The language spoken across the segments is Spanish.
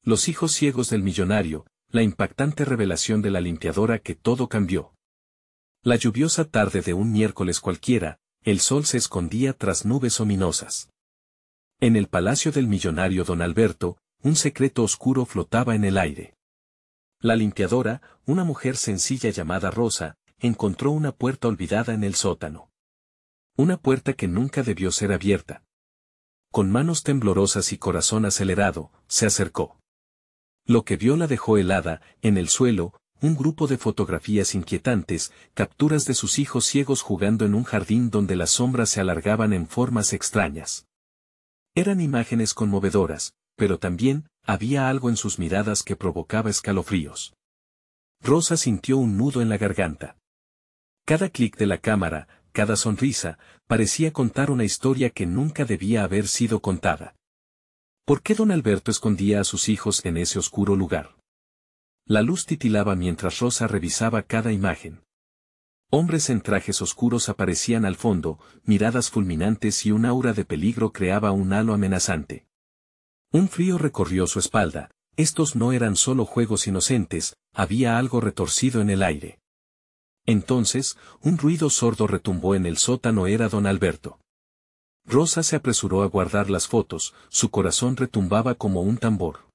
Los hijos ciegos del millonario, la impactante revelación de la limpiadora que todo cambió. La lluviosa tarde de un miércoles cualquiera, el sol se escondía tras nubes ominosas. En el palacio del millonario don Alberto, un secreto oscuro flotaba en el aire. La limpiadora, una mujer sencilla llamada Rosa, encontró una puerta olvidada en el sótano. Una puerta que nunca debió ser abierta. Con manos temblorosas y corazón acelerado, se acercó. Lo que vio la dejó helada, en el suelo, un grupo de fotografías inquietantes, capturas de sus hijos ciegos jugando en un jardín donde las sombras se alargaban en formas extrañas. Eran imágenes conmovedoras, pero también, había algo en sus miradas que provocaba escalofríos. Rosa sintió un nudo en la garganta. Cada clic de la cámara, cada sonrisa, parecía contar una historia que nunca debía haber sido contada. ¿Por qué don Alberto escondía a sus hijos en ese oscuro lugar? La luz titilaba mientras Rosa revisaba cada imagen. Hombres en trajes oscuros aparecían al fondo, miradas fulminantes y un aura de peligro creaba un halo amenazante. Un frío recorrió su espalda, estos no eran solo juegos inocentes, había algo retorcido en el aire. Entonces, un ruido sordo retumbó en el sótano. Era don Alberto. Rosa se apresuró a guardar las fotos, su corazón retumbaba como un tambor.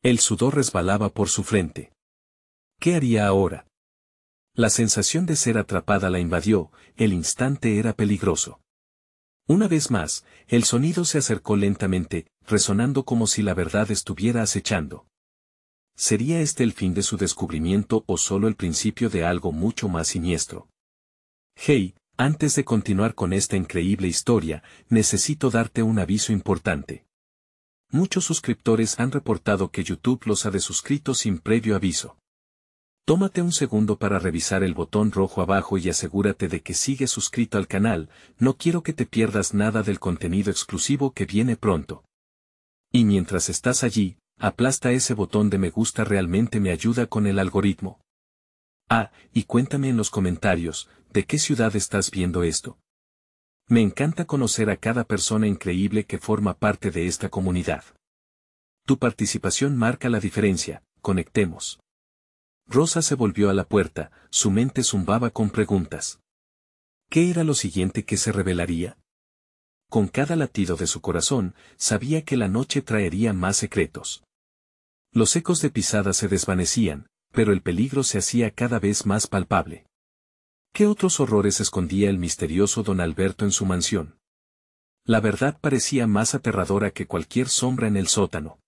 El sudor resbalaba por su frente. ¿Qué haría ahora? La sensación de ser atrapada la invadió, el instante era peligroso. Una vez más, el sonido se acercó lentamente, resonando como si la verdad estuviera acechando. ¿Sería este el fin de su descubrimiento o solo el principio de algo mucho más siniestro? Hey, antes de continuar con esta increíble historia, necesito darte un aviso importante. Muchos suscriptores han reportado que YouTube los ha desuscrito sin previo aviso. Tómate un segundo para revisar el botón rojo abajo y asegúrate de que sigues suscrito al canal, no quiero que te pierdas nada del contenido exclusivo que viene pronto. Y mientras estás allí, aplasta ese botón de me gusta, realmente me ayuda con el algoritmo. Ah, y cuéntame en los comentarios, ¿de qué ciudad estás viendo esto? Me encanta conocer a cada persona increíble que forma parte de esta comunidad. Tu participación marca la diferencia, conectemos. Rosa se volvió a la puerta, su mente zumbaba con preguntas. ¿Qué era lo siguiente que se revelaría? Con cada latido de su corazón, sabía que la noche traería más secretos. Los ecos de pisadas se desvanecían, pero el peligro se hacía cada vez más palpable. ¿Qué otros horrores escondía el misterioso don Alberto en su mansión? La verdad parecía más aterradora que cualquier sombra en el sótano.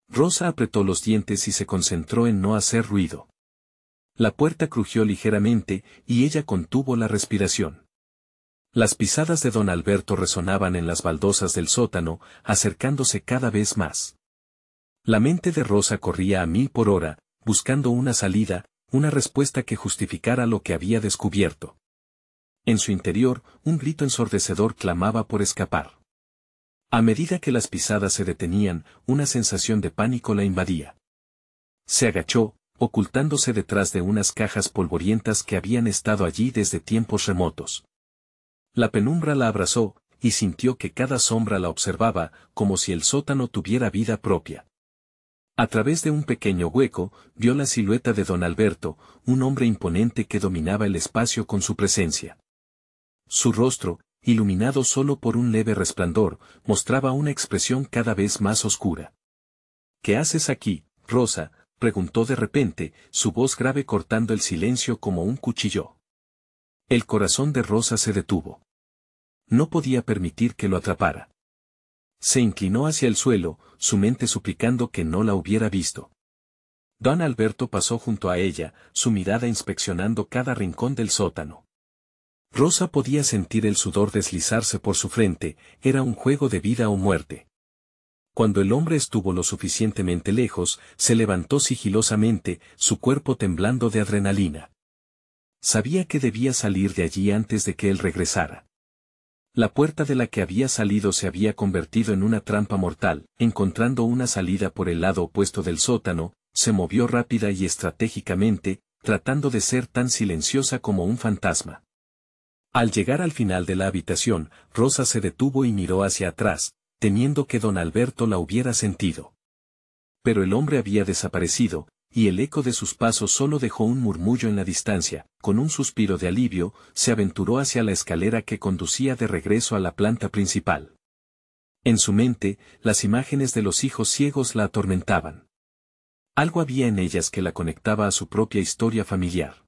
Rosa apretó los dientes y se concentró en no hacer ruido. La puerta crujió ligeramente, y ella contuvo la respiración. Las pisadas de don Alberto resonaban en las baldosas del sótano, acercándose cada vez más. La mente de Rosa corría a 1000 por hora, buscando una salida, una respuesta que justificara lo que había descubierto. En su interior, un grito ensordecedor clamaba por escapar. A medida que las pisadas se detenían, una sensación de pánico la invadía. Se agachó, ocultándose detrás de unas cajas polvorientas que habían estado allí desde tiempos remotos. La penumbra la abrazó, y sintió que cada sombra la observaba, como si el sótano tuviera vida propia. A través de un pequeño hueco, vio la silueta de don Alberto, un hombre imponente que dominaba el espacio con su presencia. Su rostro, iluminado solo por un leve resplandor, mostraba una expresión cada vez más oscura. ¿Qué haces aquí, Rosa?, preguntó de repente, su voz grave cortando el silencio como un cuchillo. El corazón de Rosa se detuvo. No podía permitir que lo atrapara. Se inclinó hacia el suelo, su mente suplicando que no la hubiera visto. Don Alberto pasó junto a ella, su mirada inspeccionando cada rincón del sótano. Rosa podía sentir el sudor deslizarse por su frente, era un juego de vida o muerte. Cuando el hombre estuvo lo suficientemente lejos, se levantó sigilosamente, su cuerpo temblando de adrenalina. Sabía que debía salir de allí antes de que él regresara. La puerta de la que había salido se había convertido en una trampa mortal, encontrando una salida por el lado opuesto del sótano, se movió rápida y estratégicamente, tratando de ser tan silenciosa como un fantasma. Al llegar al final de la habitación, Rosa se detuvo y miró hacia atrás, temiendo que don Alberto la hubiera sentido. Pero el hombre había desaparecido, y el eco de sus pasos solo dejó un murmullo en la distancia. Con un suspiro de alivio, se aventuró hacia la escalera que conducía de regreso a la planta principal. En su mente, las imágenes de los hijos ciegos la atormentaban. Algo había en ellas que la conectaba a su propia historia familiar.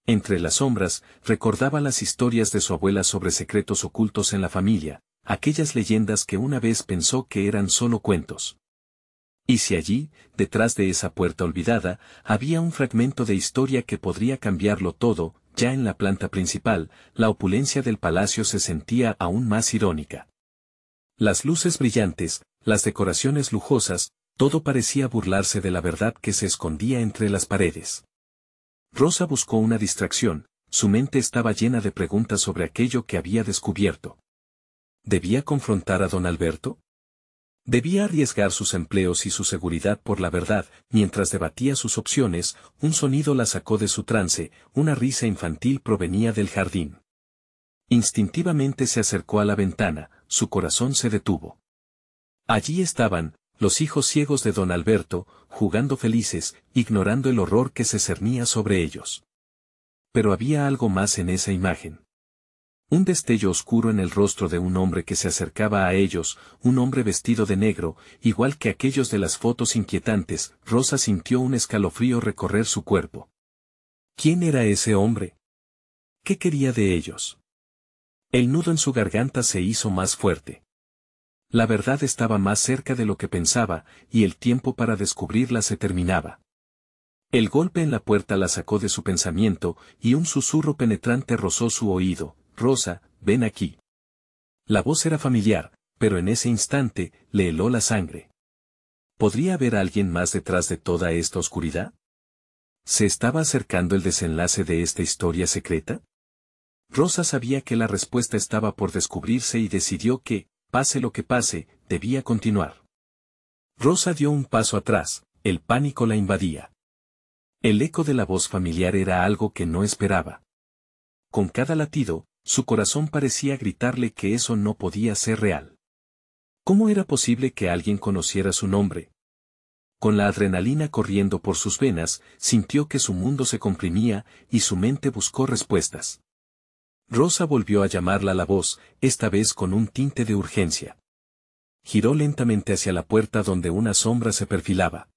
Entre las sombras, recordaba las historias de su abuela sobre secretos ocultos en la familia, aquellas leyendas que una vez pensó que eran solo cuentos. Y si allí, detrás de esa puerta olvidada, había un fragmento de historia que podría cambiarlo todo, ya en la planta principal, la opulencia del palacio se sentía aún más irónica. Las luces brillantes, las decoraciones lujosas, todo parecía burlarse de la verdad que se escondía entre las paredes. Rosa buscó una distracción, su mente estaba llena de preguntas sobre aquello que había descubierto. ¿Debía confrontar a don Alberto? ¿Debía arriesgar sus empleos y su seguridad por la verdad? Mientras debatía sus opciones, un sonido la sacó de su trance, una risa infantil provenía del jardín. Instintivamente se acercó a la ventana, su corazón se detuvo. Allí estaban, los hijos ciegos de don Alberto, jugando felices, ignorando el horror que se cernía sobre ellos. Pero había algo más en esa imagen. Un destello oscuro en el rostro de un hombre que se acercaba a ellos, un hombre vestido de negro, igual que aquellos de las fotos inquietantes. Rosa sintió un escalofrío recorrer su cuerpo. ¿Quién era ese hombre? ¿Qué quería de ellos? El nudo en su garganta se hizo más fuerte. La verdad estaba más cerca de lo que pensaba, y el tiempo para descubrirla se terminaba. El golpe en la puerta la sacó de su pensamiento, y un susurro penetrante rozó su oído. Rosa, ven aquí. La voz era familiar, pero en ese instante, le heló la sangre. ¿Podría haber alguien más detrás de toda esta oscuridad? ¿Se estaba acercando el desenlace de esta historia secreta? Rosa sabía que la respuesta estaba por descubrirse y decidió que, pase lo que pase, debía continuar. Rosa dio un paso atrás, el pánico la invadía. El eco de la voz familiar era algo que no esperaba. Con cada latido, su corazón parecía gritarle que eso no podía ser real. ¿Cómo era posible que alguien conociera su nombre? Con la adrenalina corriendo por sus venas, sintió que su mundo se comprimía, y su mente buscó respuestas. Rosa volvió a llamarla a la voz, esta vez con un tinte de urgencia. Giró lentamente hacia la puerta donde una sombra se perfilaba.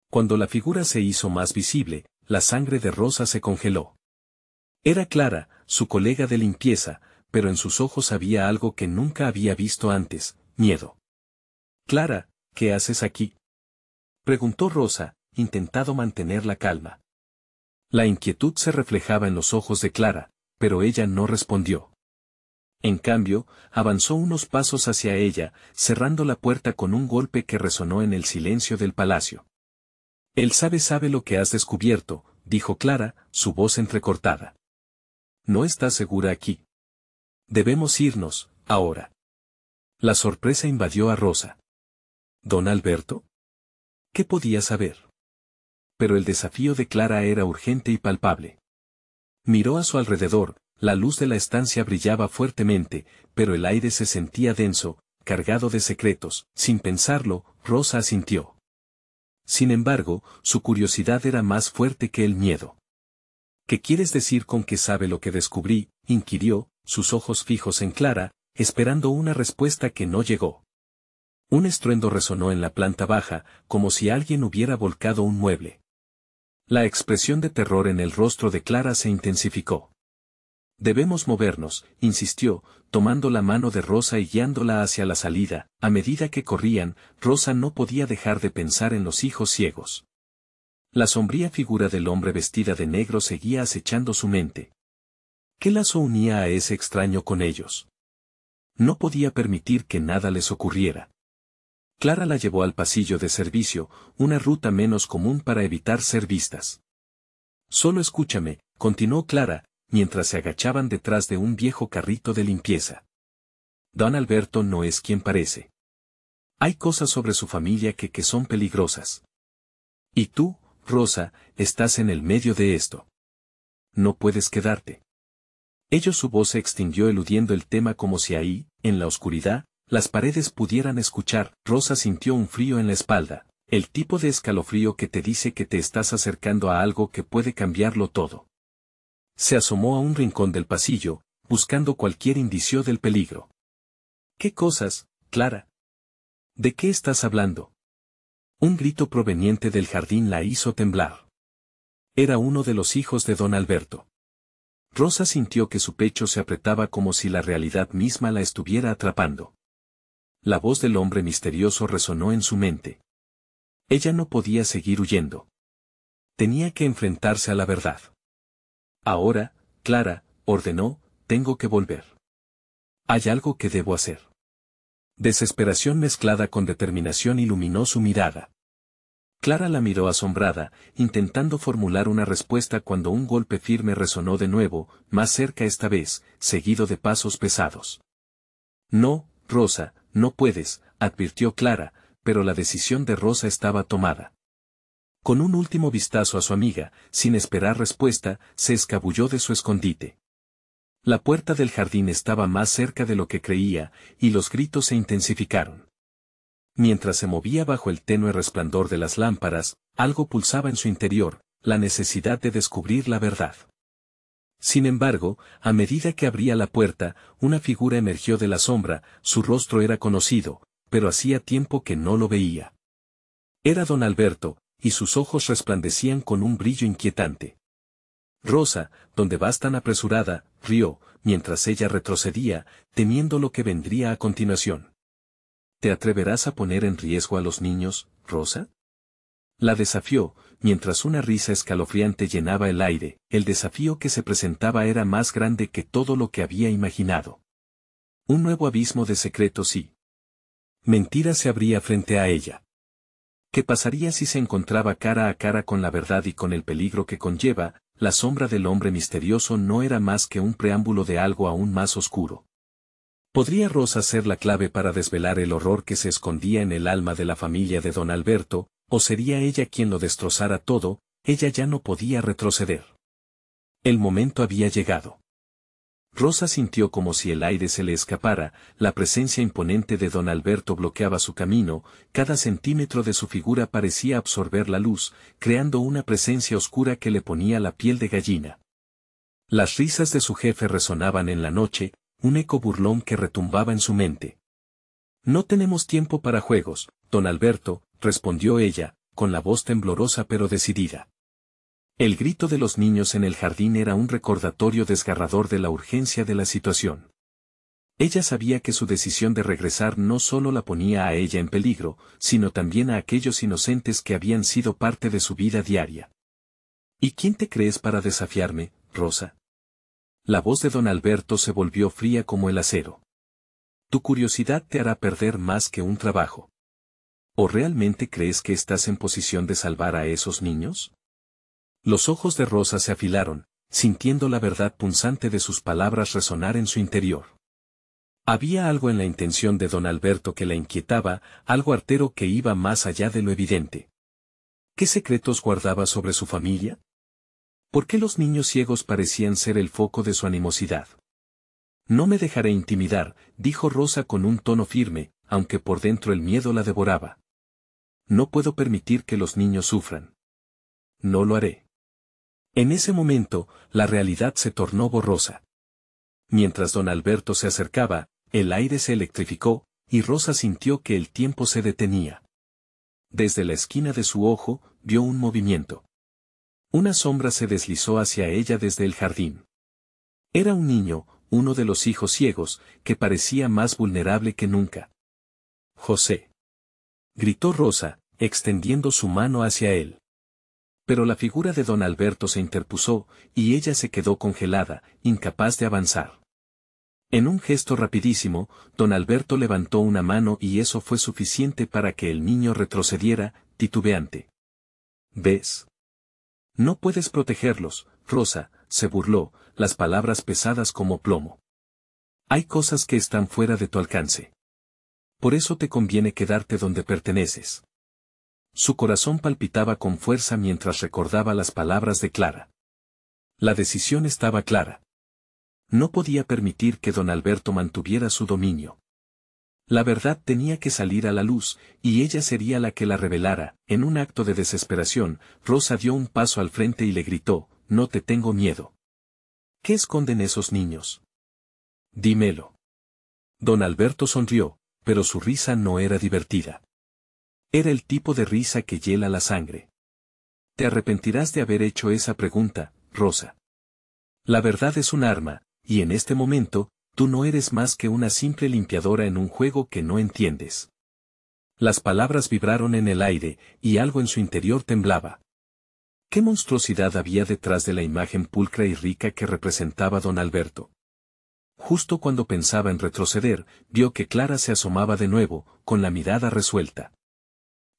Cuando la figura se hizo más visible, la sangre de Rosa se congeló. Era Clara, su colega de limpieza, pero en sus ojos había algo que nunca había visto antes, miedo. «Clara, ¿qué haces aquí?», preguntó Rosa, intentando mantener la calma. La inquietud se reflejaba en los ojos de Clara, pero ella no respondió. En cambio, avanzó unos pasos hacia ella, cerrando la puerta con un golpe que resonó en el silencio del palacio. «Él sabe lo que has descubierto», dijo Clara, su voz entrecortada. «¿No estás segura aquí? Debemos irnos, ahora». La sorpresa invadió a Rosa. ¿Don Alberto? ¿Qué podía saber? Pero el desafío de Clara era urgente y palpable. Miró a su alrededor, la luz de la estancia brillaba fuertemente, pero el aire se sentía denso, cargado de secretos. Sin pensarlo, Rosa asintió. Sin embargo, su curiosidad era más fuerte que el miedo. «¿Qué quieres decir con que sabe lo que descubrí?», inquirió, sus ojos fijos en Clara, esperando una respuesta que no llegó. Un estruendo resonó en la planta baja, como si alguien hubiera volcado un mueble. La expresión de terror en el rostro de Clara se intensificó. «Debemos movernos», insistió, tomando la mano de Rosa y guiándola hacia la salida. A medida que corrían, Rosa no podía dejar de pensar en los hijos ciegos. La sombría figura del hombre vestida de negro seguía acechando su mente. ¿Qué lazo unía a ese extraño con ellos? No podía permitir que nada les ocurriera. Clara la llevó al pasillo de servicio, una ruta menos común para evitar ser vistas. «Solo escúchame», continuó Clara, mientras se agachaban detrás de un viejo carrito de limpieza. «Don Alberto no es quien parece. Hay cosas sobre su familia que son peligrosas. Y tú, Rosa, estás en el medio de esto. No puedes quedarte». Su voz se extinguió eludiendo el tema como si ahí, en la oscuridad, las paredes pudieran escuchar. Rosa sintió un frío en la espalda. El tipo de escalofrío que te dice que te estás acercando a algo que puede cambiarlo todo. Se asomó a un rincón del pasillo, buscando cualquier indicio del peligro. ¿Qué cosas, Clara? ¿De qué estás hablando? Un grito proveniente del jardín la hizo temblar. Era uno de los hijos de don Alberto. Rosa sintió que su pecho se apretaba como si la realidad misma la estuviera atrapando. La voz del hombre misterioso resonó en su mente. Ella no podía seguir huyendo. Tenía que enfrentarse a la verdad. Ahora, Clara, ordenó, tengo que volver. Hay algo que debo hacer. Desesperación mezclada con determinación iluminó su mirada. Clara la miró asombrada, intentando formular una respuesta cuando un golpe firme resonó de nuevo, más cerca esta vez, seguido de pasos pesados. No, Rosa, no puedes, advirtió Clara, pero la decisión de Rosa estaba tomada. Con un último vistazo a su amiga, sin esperar respuesta, se escabulló de su escondite. La puerta del jardín estaba más cerca de lo que creía, y los gritos se intensificaron. Mientras se movía bajo el tenue resplandor de las lámparas, algo pulsaba en su interior, la necesidad de descubrir la verdad. Sin embargo, a medida que abría la puerta, una figura emergió de la sombra, su rostro era conocido, pero hacía tiempo que no lo veía. Era don Alberto, y sus ojos resplandecían con un brillo inquietante. Rosa, ¿dónde vas tan apresurada?, rió, mientras ella retrocedía, temiendo lo que vendría a continuación. ¿Te atreverás a poner en riesgo a los niños, Rosa? La desafió, mientras una risa escalofriante llenaba el aire. El desafío que se presentaba era más grande que todo lo que había imaginado. Un nuevo abismo de secretos y mentiras se abría frente a ella. ¿Qué pasaría si se encontraba cara a cara con la verdad y con el peligro que conlleva? La sombra del hombre misterioso no era más que un preámbulo de algo aún más oscuro. ¿Podría Rosa ser la clave para desvelar el horror que se escondía en el alma de la familia de don Alberto, o sería ella quien lo destrozara todo? Ella ya no podía retroceder. El momento había llegado. Rosa sintió como si el aire se le escapara, la presencia imponente de don Alberto bloqueaba su camino, cada centímetro de su figura parecía absorber la luz, creando una presencia oscura que le ponía la piel de gallina. Las risas de su jefe resonaban en la noche, un eco burlón que retumbaba en su mente. No tenemos tiempo para juegos, don Alberto, respondió ella, con la voz temblorosa pero decidida. El grito de los niños en el jardín era un recordatorio desgarrador de la urgencia de la situación. Ella sabía que su decisión de regresar no solo la ponía a ella en peligro, sino también a aquellos inocentes que habían sido parte de su vida diaria. ¿Y quién te crees para desafiarme, Rosa? La voz de don Alberto se volvió fría como el acero. Tu curiosidad te hará perder más que un trabajo. ¿O realmente crees que estás en posición de salvar a esos niños? Los ojos de Rosa se afilaron, sintiendo la verdad punzante de sus palabras resonar en su interior. Había algo en la intención de don Alberto que la inquietaba, algo artero que iba más allá de lo evidente. ¿Qué secretos guardaba sobre su familia? ¿Por qué los niños ciegos parecían ser el foco de su animosidad? No me dejaré intimidar, dijo Rosa con un tono firme, aunque por dentro el miedo la devoraba. No puedo permitir que los niños sufran. No lo haré. En ese momento, la realidad se tornó borrosa. Mientras don Alberto se acercaba, el aire se electrificó, y Rosa sintió que el tiempo se detenía. Desde la esquina de su ojo, vio un movimiento. Una sombra se deslizó hacia ella desde el jardín. Era un niño, uno de los hijos ciegos, que parecía más vulnerable que nunca. José. Gritó Rosa, extendiendo su mano hacia él. Pero la figura de don Alberto se interpuso, y ella se quedó congelada, incapaz de avanzar. En un gesto rapidísimo, don Alberto levantó una mano y eso fue suficiente para que el niño retrocediera, titubeante. ¿Ves? No puedes protegerlos, Rosa, se burló, las palabras pesadas como plomo. Hay cosas que están fuera de tu alcance. Por eso te conviene quedarte donde perteneces. Su corazón palpitaba con fuerza mientras recordaba las palabras de Clara. La decisión estaba clara. No podía permitir que don Alberto mantuviera su dominio. La verdad tenía que salir a la luz, y ella sería la que la revelara. En un acto de desesperación, Rosa dio un paso al frente y le gritó, «No te tengo miedo». «¿Qué esconden esos niños? Dímelo». Don Alberto sonrió, pero su risa no era divertida. Era el tipo de risa que hiela la sangre. «Te arrepentirás de haber hecho esa pregunta, Rosa. La verdad es un arma, y en este momento, tú no eres más que una simple limpiadora en un juego que no entiendes». Las palabras vibraron en el aire, y algo en su interior temblaba. ¿Qué monstruosidad había detrás de la imagen pulcra y rica que representaba don Alberto? Justo cuando pensaba en retroceder, vio que Clara se asomaba de nuevo, con la mirada resuelta.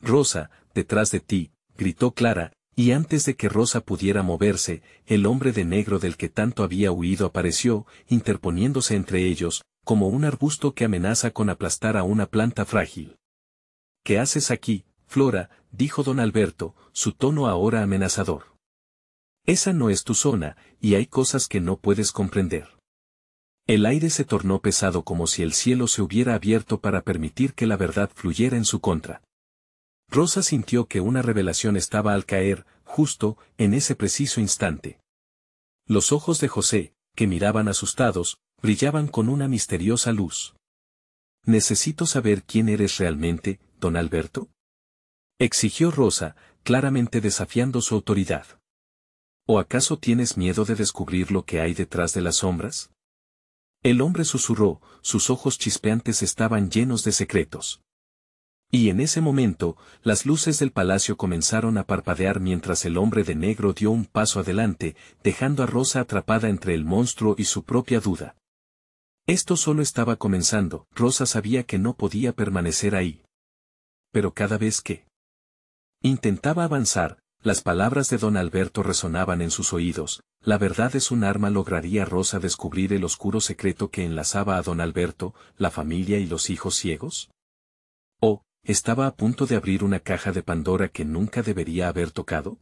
«Rosa, detrás de ti», gritó Clara, y antes de que Rosa pudiera moverse, el hombre de negro del que tanto había huido apareció, interponiéndose entre ellos, como un arbusto que amenaza con aplastar a una planta frágil. «¿Qué haces aquí, Flora?», dijo don Alberto, su tono ahora amenazador. «Esa no es tu zona, y hay cosas que no puedes comprender». El aire se tornó pesado como si el cielo se hubiera abierto para permitir que la verdad fluyera en su contra. Rosa sintió que una revelación estaba al caer, justo, en ese preciso instante. Los ojos de José, que miraban asustados, brillaban con una misteriosa luz. «Necesito saber quién eres realmente, don Alberto», exigió Rosa, claramente desafiando su autoridad. «¿O acaso tienes miedo de descubrir lo que hay detrás de las sombras?». El hombre susurró, sus ojos chispeantes estaban llenos de secretos. Y en ese momento, las luces del palacio comenzaron a parpadear mientras el hombre de negro dio un paso adelante, dejando a Rosa atrapada entre el monstruo y su propia duda. Esto solo estaba comenzando, Rosa sabía que no podía permanecer ahí. Pero cada vez que intentaba avanzar, las palabras de don Alberto resonaban en sus oídos. «La verdad es un arma». ¿Lograría Rosa descubrir el oscuro secreto que enlazaba a don Alberto, la familia y los hijos ciegos? ¿O estaba a punto de abrir una caja de Pandora que nunca debería haber tocado?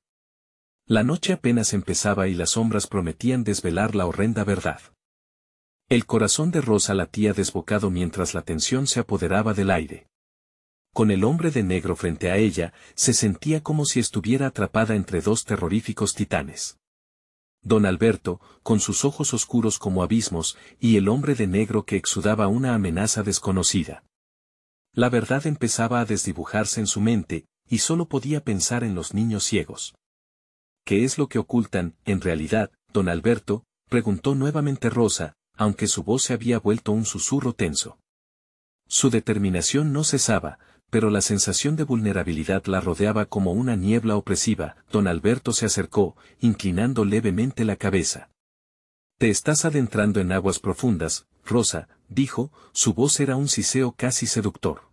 La noche apenas empezaba y las sombras prometían desvelar la horrenda verdad. El corazón de Rosa latía desbocado mientras la tensión se apoderaba del aire. Con el hombre de negro frente a ella, se sentía como si estuviera atrapada entre dos terroríficos titanes. Don Alberto, con sus ojos oscuros como abismos, y el hombre de negro que exudaba una amenaza desconocida. La verdad empezaba a desdibujarse en su mente, y solo podía pensar en los niños ciegos. «¿Qué es lo que ocultan, en realidad, don Alberto?», preguntó nuevamente Rosa, aunque su voz se había vuelto un susurro tenso. Su determinación no cesaba, pero la sensación de vulnerabilidad la rodeaba como una niebla opresiva. Don Alberto se acercó, inclinando levemente la cabeza. «Te estás adentrando en aguas profundas, Rosa», dijo, su voz era un siseo casi seductor.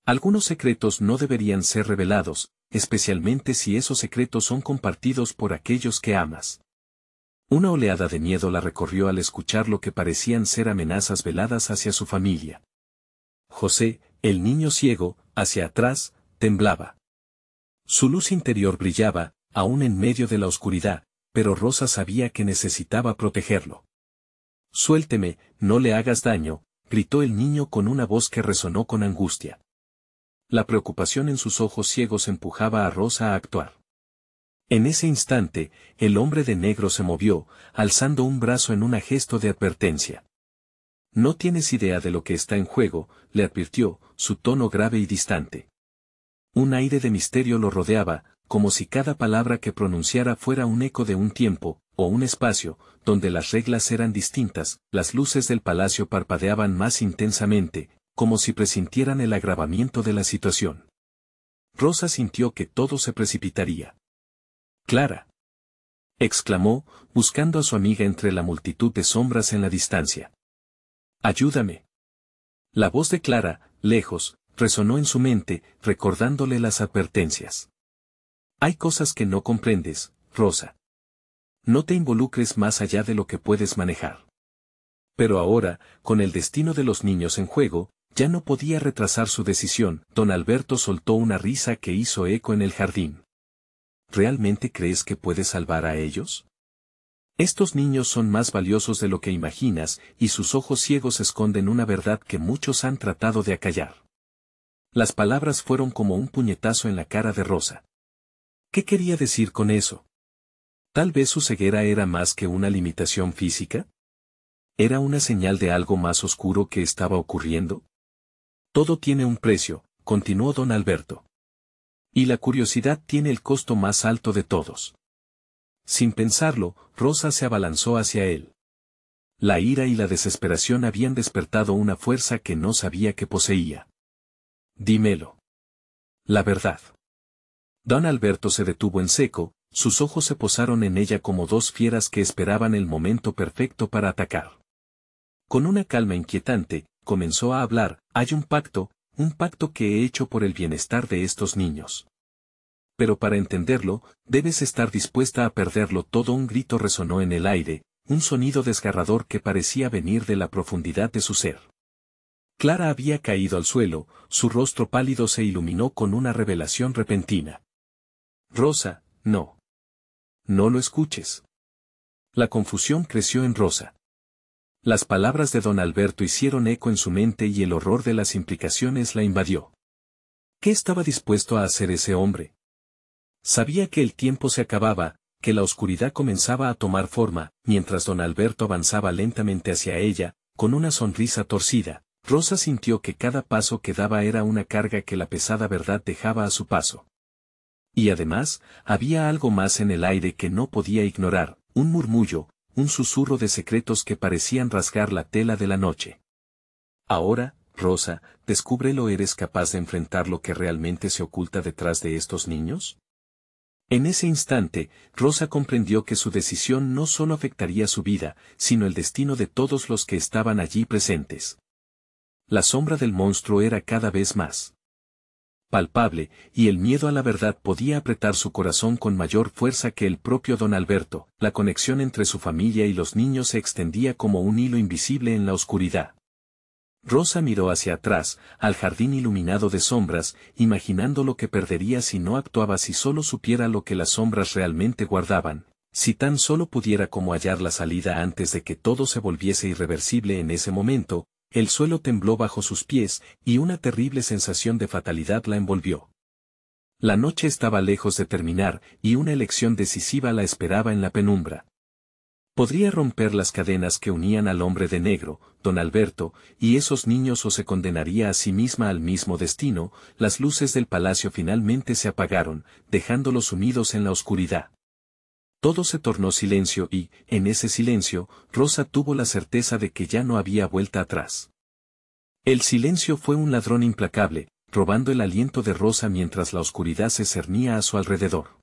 «Algunos secretos no deberían ser revelados, especialmente si esos secretos son compartidos por aquellos que amas». Una oleada de miedo la recorrió al escuchar lo que parecían ser amenazas veladas hacia su familia. José, el niño ciego, hacia atrás, temblaba. Su luz interior brillaba, aún en medio de la oscuridad, pero Rosa sabía que necesitaba protegerlo. «Suélteme, no le hagas daño», gritó el niño con una voz que resonó con angustia. La preocupación en sus ojos ciegos empujaba a Rosa a actuar. En ese instante, el hombre de negro se movió, alzando un brazo en un gesto de advertencia. «No tienes idea de lo que está en juego», le advirtió, su tono grave y distante. Un aire de misterio lo rodeaba, como si cada palabra que pronunciara fuera un eco de un tiempo, o un espacio, donde las reglas eran distintas. Las luces del palacio parpadeaban más intensamente, como si presintieran el agravamiento de la situación. Rosa sintió que todo se precipitaría. «Clara», exclamó, buscando a su amiga entre la multitud de sombras en la distancia. «Ayúdame». La voz de Clara, lejos, resonó en su mente, recordándole las advertencias. «Hay cosas que no comprendes, Rosa. No te involucres más allá de lo que puedes manejar». Pero ahora, con el destino de los niños en juego, ya no podía retrasar su decisión. Don Alberto soltó una risa que hizo eco en el jardín. «¿Realmente crees que puedes salvar a ellos?». Estos niños son más valiosos de lo que imaginas, y sus ojos ciegos esconden una verdad que muchos han tratado de acallar. Las palabras fueron como un puñetazo en la cara de Rosa. ¿Qué quería decir con eso? ¿Tal vez su ceguera era más que una limitación física? ¿Era una señal de algo más oscuro que estaba ocurriendo? Todo tiene un precio, continuó don Alberto. Y la curiosidad tiene el costo más alto de todos. Sin pensarlo, Rosa se abalanzó hacia él. La ira y la desesperación habían despertado una fuerza que no sabía que poseía. Dímelo. La verdad. Don Alberto se detuvo en seco, sus ojos se posaron en ella como dos fieras que esperaban el momento perfecto para atacar. Con una calma inquietante, comenzó a hablar: hay un pacto que he hecho por el bienestar de estos niños. Pero para entenderlo, debes estar dispuesta a perderlo todo. Un grito resonó en el aire, un sonido desgarrador que parecía venir de la profundidad de su ser. Clara había caído al suelo, su rostro pálido se iluminó con una revelación repentina. Rosa, no. No lo escuches. La confusión creció en Rosa. Las palabras de don Alberto hicieron eco en su mente y el horror de las implicaciones la invadió. ¿Qué estaba dispuesto a hacer ese hombre? Sabía que el tiempo se acababa, que la oscuridad comenzaba a tomar forma. Mientras don Alberto avanzaba lentamente hacia ella, con una sonrisa torcida, Rosa sintió que cada paso que daba era una carga que la pesada verdad dejaba a su paso. Y además, había algo más en el aire que no podía ignorar, un murmullo, un susurro de secretos que parecían rasgar la tela de la noche. Ahora, Rosa, descúbrelo. ¿Eres capaz de enfrentar lo que realmente se oculta detrás de estos niños? En ese instante, Rosa comprendió que su decisión no solo afectaría su vida, sino el destino de todos los que estaban allí presentes. La sombra del monstruo era cada vez más palpable, y el miedo a la verdad podía apretar su corazón con mayor fuerza que el propio don Alberto. La conexión entre su familia y los niños se extendía como un hilo invisible en la oscuridad. Rosa miró hacia atrás, al jardín iluminado de sombras, imaginando lo que perdería si no actuaba, si solo supiera lo que las sombras realmente guardaban, si tan solo pudiera como hallar la salida antes de que todo se volviese irreversible. En ese momento, el suelo tembló bajo sus pies, y una terrible sensación de fatalidad la envolvió. La noche estaba lejos de terminar, y una elección decisiva la esperaba en la penumbra. Podría romper las cadenas que unían al hombre de negro, don Alberto, y esos niños, o se condenaría a sí misma al mismo destino. Las luces del palacio finalmente se apagaron, dejándolos unidos en la oscuridad. Todo se tornó silencio y, en ese silencio, Rosa tuvo la certeza de que ya no había vuelta atrás. El silencio fue un ladrón implacable, robando el aliento de Rosa mientras la oscuridad se cernía a su alrededor.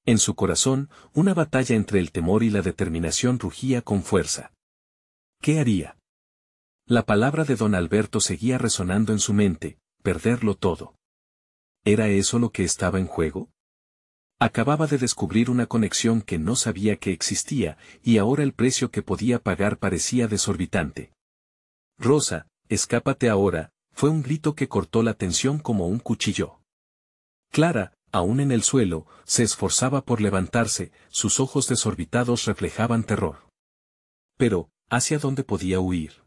En su corazón, una batalla entre el temor y la determinación rugía con fuerza. ¿Qué haría? La palabra de don Alberto seguía resonando en su mente: perderlo todo. ¿Era eso lo que estaba en juego? Acababa de descubrir una conexión que no sabía que existía, y ahora el precio que podía pagar parecía desorbitante. Rosa, escápate ahora, fue un grito que cortó la tensión como un cuchillo. Clara, aún en el suelo, se esforzaba por levantarse, sus ojos desorbitados reflejaban terror. Pero, ¿hacia dónde podía huir?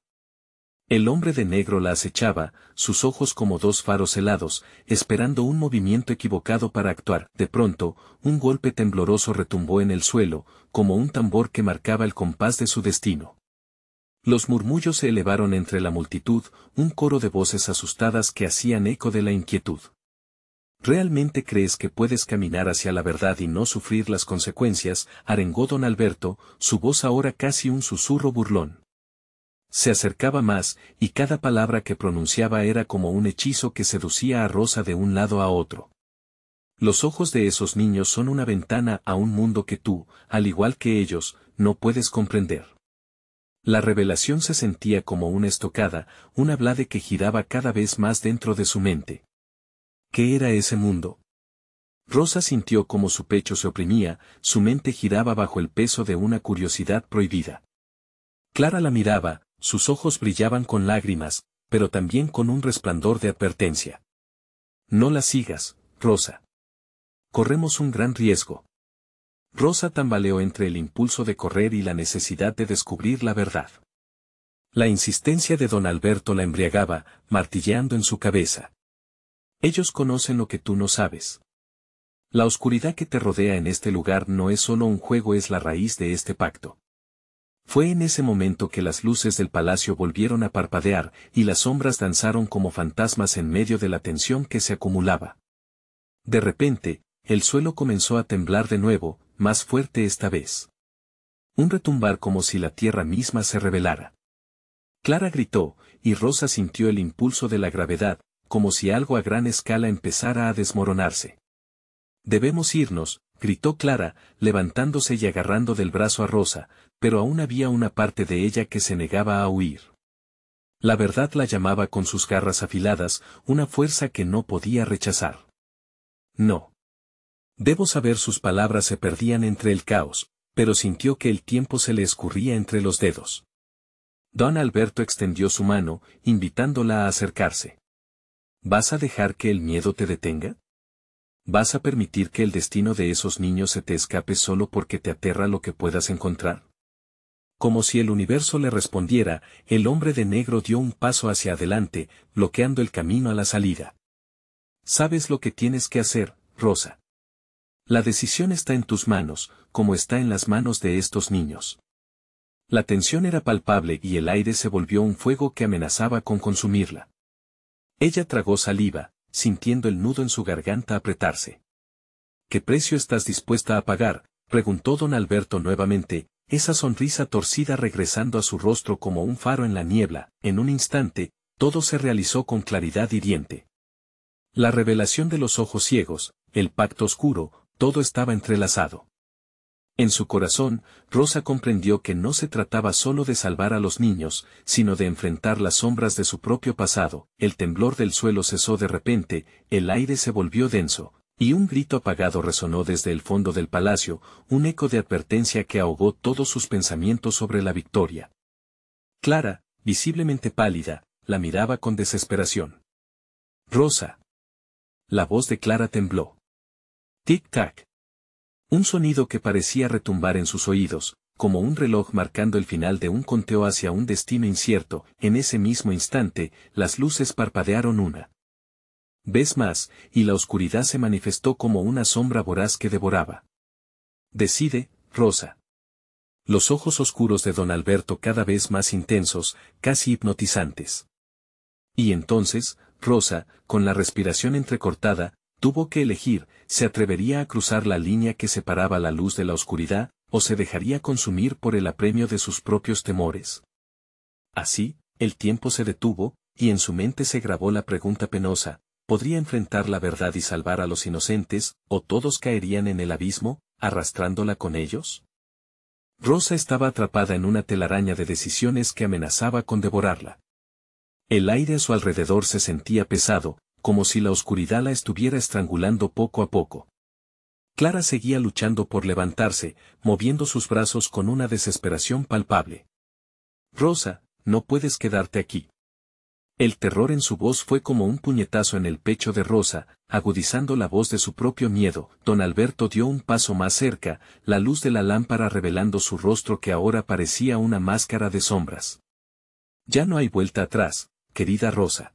El hombre de negro la acechaba, sus ojos como dos faros helados, esperando un movimiento equivocado para actuar. De pronto, un golpe tembloroso retumbó en el suelo, como un tambor que marcaba el compás de su destino. Los murmullos se elevaron entre la multitud, un coro de voces asustadas que hacían eco de la inquietud. ¿Realmente crees que puedes caminar hacia la verdad y no sufrir las consecuencias?, arengó don Alberto, su voz ahora casi un susurro burlón. Se acercaba más, y cada palabra que pronunciaba era como un hechizo que seducía a Rosa de un lado a otro. Los ojos de esos niños son una ventana a un mundo que tú, al igual que ellos, no puedes comprender. La revelación se sentía como una estocada, una blade que giraba cada vez más dentro de su mente. ¿Qué era ese mundo? Rosa sintió como su pecho se oprimía, su mente giraba bajo el peso de una curiosidad prohibida. Clara la miraba, sus ojos brillaban con lágrimas, pero también con un resplandor de advertencia. No la sigas, Rosa. Corremos un gran riesgo. Rosa tambaleó entre el impulso de correr y la necesidad de descubrir la verdad. La insistencia de don Alberto la embriagaba, martilleando en su cabeza. Ellos conocen lo que tú no sabes. La oscuridad que te rodea en este lugar no es solo un juego, es la raíz de este pacto. Fue en ese momento que las luces del palacio volvieron a parpadear y las sombras danzaron como fantasmas en medio de la tensión que se acumulaba. De repente, el suelo comenzó a temblar de nuevo, más fuerte esta vez. Un retumbar como si la tierra misma se rebelara. Clara gritó, y Rosa sintió el impulso de la gravedad, como si algo a gran escala empezara a desmoronarse. Debemos irnos, gritó Clara, levantándose y agarrando del brazo a Rosa, pero aún había una parte de ella que se negaba a huir. La verdad la llamaba con sus garras afiladas, una fuerza que no podía rechazar. No. Debo saber. Sus palabras se perdían entre el caos, pero sintió que el tiempo se le escurría entre los dedos. Don Alberto extendió su mano, invitándola a acercarse. ¿Vas a dejar que el miedo te detenga? ¿Vas a permitir que el destino de esos niños se te escape solo porque te aterra lo que puedas encontrar? Como si el universo le respondiera, el hombre de negro dio un paso hacia adelante, bloqueando el camino a la salida. Sabes lo que tienes que hacer, Rosa. La decisión está en tus manos, como está en las manos de estos niños. La tensión era palpable y el aire se volvió un fuego que amenazaba con consumirla. Ella tragó saliva, sintiendo el nudo en su garganta apretarse. ¿Qué precio estás dispuesta a pagar?, preguntó don Alberto nuevamente, esa sonrisa torcida regresando a su rostro como un faro en la niebla. En un instante, todo se realizó con claridad hiriente. La revelación de los ojos ciegos, el pacto oscuro, todo estaba entrelazado. En su corazón, Rosa comprendió que no se trataba solo de salvar a los niños, sino de enfrentar las sombras de su propio pasado. El temblor del suelo cesó de repente, el aire se volvió denso, y un grito apagado resonó desde el fondo del palacio, un eco de advertencia que ahogó todos sus pensamientos sobre la victoria. Clara, visiblemente pálida, la miraba con desesperación. Rosa. La voz de Clara tembló. Tic-tac. Un sonido que parecía retumbar en sus oídos, como un reloj marcando el final de un conteo hacia un destino incierto. En ese mismo instante, las luces parpadearon una vez más, y la oscuridad se manifestó como una sombra voraz que devoraba. Decide, Rosa. Los ojos oscuros de don Alberto cada vez más intensos, casi hipnotizantes. Y entonces, Rosa, con la respiración entrecortada, tuvo que elegir: ¿se atrevería a cruzar la línea que separaba la luz de la oscuridad, o se dejaría consumir por el apremio de sus propios temores? Así, el tiempo se detuvo, y en su mente se grabó la pregunta penosa: ¿podría enfrentar la verdad y salvar a los inocentes, o todos caerían en el abismo, arrastrándola con ellos? Rosa estaba atrapada en una telaraña de decisiones que amenazaba con devorarla. El aire a su alrededor se sentía pesado, como si la oscuridad la estuviera estrangulando poco a poco. Clara seguía luchando por levantarse, moviendo sus brazos con una desesperación palpable. Rosa, no puedes quedarte aquí. El terror en su voz fue como un puñetazo en el pecho de Rosa, agudizando la voz de su propio miedo. Don Alberto dio un paso más cerca, la luz de la lámpara revelando su rostro que ahora parecía una máscara de sombras. Ya no hay vuelta atrás, querida Rosa.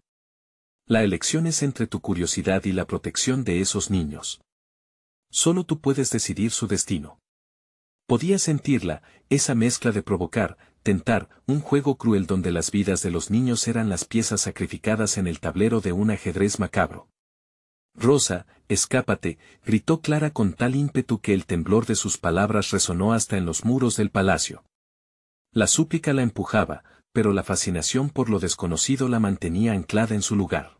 La elección es entre tu curiosidad y la protección de esos niños. Solo tú puedes decidir su destino. Podía sentirla, esa mezcla de provocar, tentar, un juego cruel donde las vidas de los niños eran las piezas sacrificadas en el tablero de un ajedrez macabro. Rosa, escápate, gritó Clara con tal ímpetu que el temblor de sus palabras resonó hasta en los muros del palacio. La súplica la empujaba, pero la fascinación por lo desconocido la mantenía anclada en su lugar.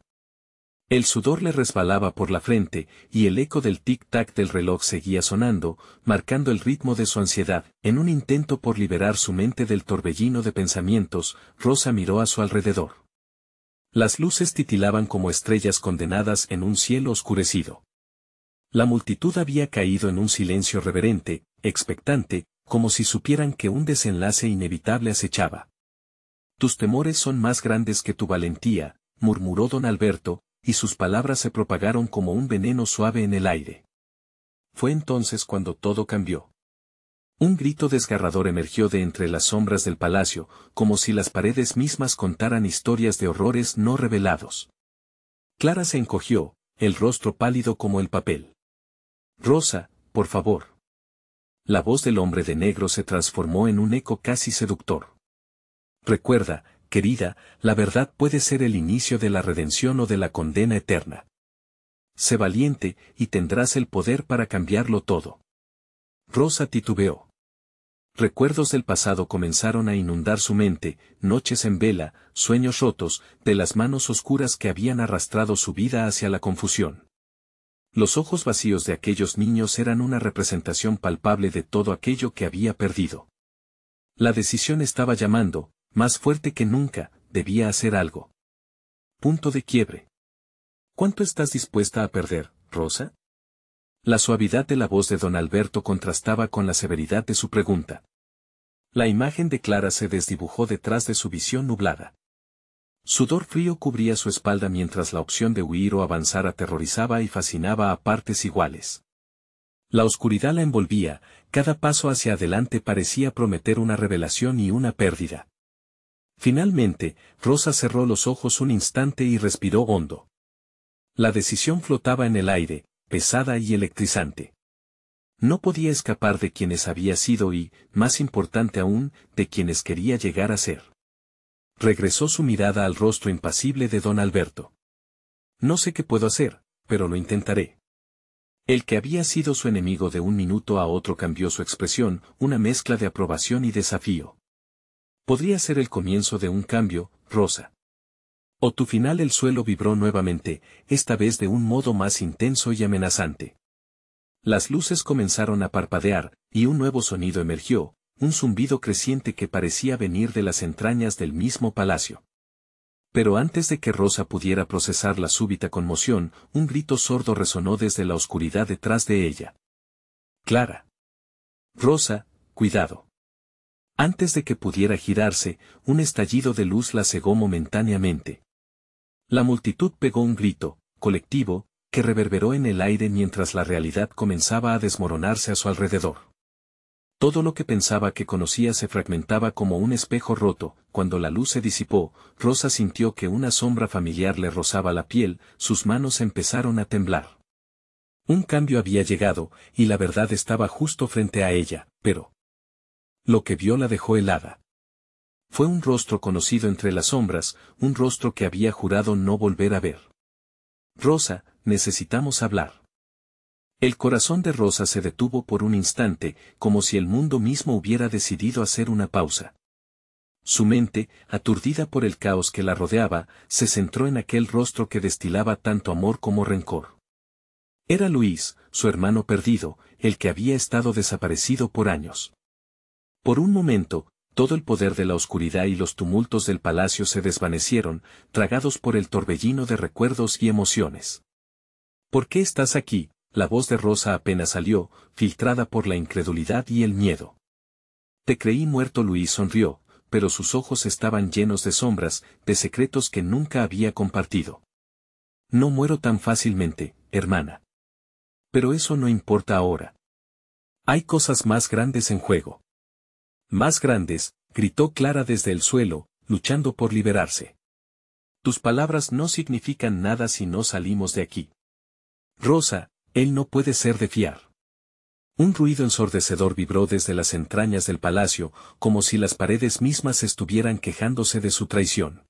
El sudor le resbalaba por la frente, y el eco del tic-tac del reloj seguía sonando, marcando el ritmo de su ansiedad. En un intento por liberar su mente del torbellino de pensamientos, Rosa miró a su alrededor. Las luces titilaban como estrellas condenadas en un cielo oscurecido. La multitud había caído en un silencio reverente, expectante, como si supieran que un desenlace inevitable acechaba. Tus temores son más grandes que tu valentía, murmuró don Alberto, y sus palabras se propagaron como un veneno suave en el aire. Fue entonces cuando todo cambió. Un grito desgarrador emergió de entre las sombras del palacio, como si las paredes mismas contaran historias de horrores no revelados. Clara se encogió, el rostro pálido como el papel. Rosa, por favor. La voz del hombre de negro se transformó en un eco casi seductor. Recuerda, querida, la verdad puede ser el inicio de la redención o de la condena eterna. Sé valiente, y tendrás el poder para cambiarlo todo. Rosa titubeó. Recuerdos del pasado comenzaron a inundar su mente, noches en vela, sueños rotos, de las manos oscuras que habían arrastrado su vida hacia la confusión. Los ojos vacíos de aquellos niños eran una representación palpable de todo aquello que había perdido. La decisión estaba llamando, más fuerte que nunca, debía hacer algo. Punto de quiebre. ¿Cuánto estás dispuesta a perder, Rosa? La suavidad de la voz de don Alberto contrastaba con la severidad de su pregunta. La imagen de Clara se desdibujó detrás de su visión nublada. Sudor frío cubría su espalda mientras la opción de huir o avanzar aterrorizaba y fascinaba a partes iguales. La oscuridad la envolvía, cada paso hacia adelante parecía prometer una revelación y una pérdida. Finalmente, Rosa cerró los ojos un instante y respiró hondo. La decisión flotaba en el aire, pesada y electrizante. No podía escapar de quienes había sido y, más importante aún, de quienes quería llegar a ser. Regresó su mirada al rostro impasible de don Alberto. No sé qué puedo hacer, pero lo intentaré. El que había sido su enemigo de un minuto a otro cambió su expresión, una mezcla de aprobación y desafío. Podría ser el comienzo de un cambio, Rosa. O tu final. El suelo vibró nuevamente, esta vez de un modo más intenso y amenazante. Las luces comenzaron a parpadear, y un nuevo sonido emergió, un zumbido creciente que parecía venir de las entrañas del mismo palacio. Pero antes de que Rosa pudiera procesar la súbita conmoción, un grito sordo resonó desde la oscuridad detrás de ella. Clara. Rosa, cuidado. Antes de que pudiera girarse, un estallido de luz la cegó momentáneamente. La multitud pegó un grito, colectivo, que reverberó en el aire mientras la realidad comenzaba a desmoronarse a su alrededor. Todo lo que pensaba que conocía se fragmentaba como un espejo roto. Cuando la luz se disipó, Rosa sintió que una sombra familiar le rozaba la piel, sus manos empezaron a temblar. Un cambio había llegado, y la verdad estaba justo frente a ella, pero lo que vio la dejó helada. Fue un rostro conocido entre las sombras, un rostro que había jurado no volver a ver. Rosa, necesitamos hablar. El corazón de Rosa se detuvo por un instante, como si el mundo mismo hubiera decidido hacer una pausa. Su mente, aturdida por el caos que la rodeaba, se centró en aquel rostro que destilaba tanto amor como rencor. Era Luis, su hermano perdido, el que había estado desaparecido por años. Por un momento, todo el poder de la oscuridad y los tumultos del palacio se desvanecieron, tragados por el torbellino de recuerdos y emociones. ¿Por qué estás aquí? La voz de Rosa apenas salió, filtrada por la incredulidad y el miedo. Te creí muerto. Luis sonrió, pero sus ojos estaban llenos de sombras, de secretos que nunca había compartido. No muero tan fácilmente, hermana. Pero eso no importa ahora. Hay cosas más grandes en juego. Más grandes, gritó Clara desde el suelo, luchando por liberarse. Tus palabras no significan nada si no salimos de aquí. Rosa, él no puede ser de fiar. Un ruido ensordecedor vibró desde las entrañas del palacio, como si las paredes mismas estuvieran quejándose de su traición.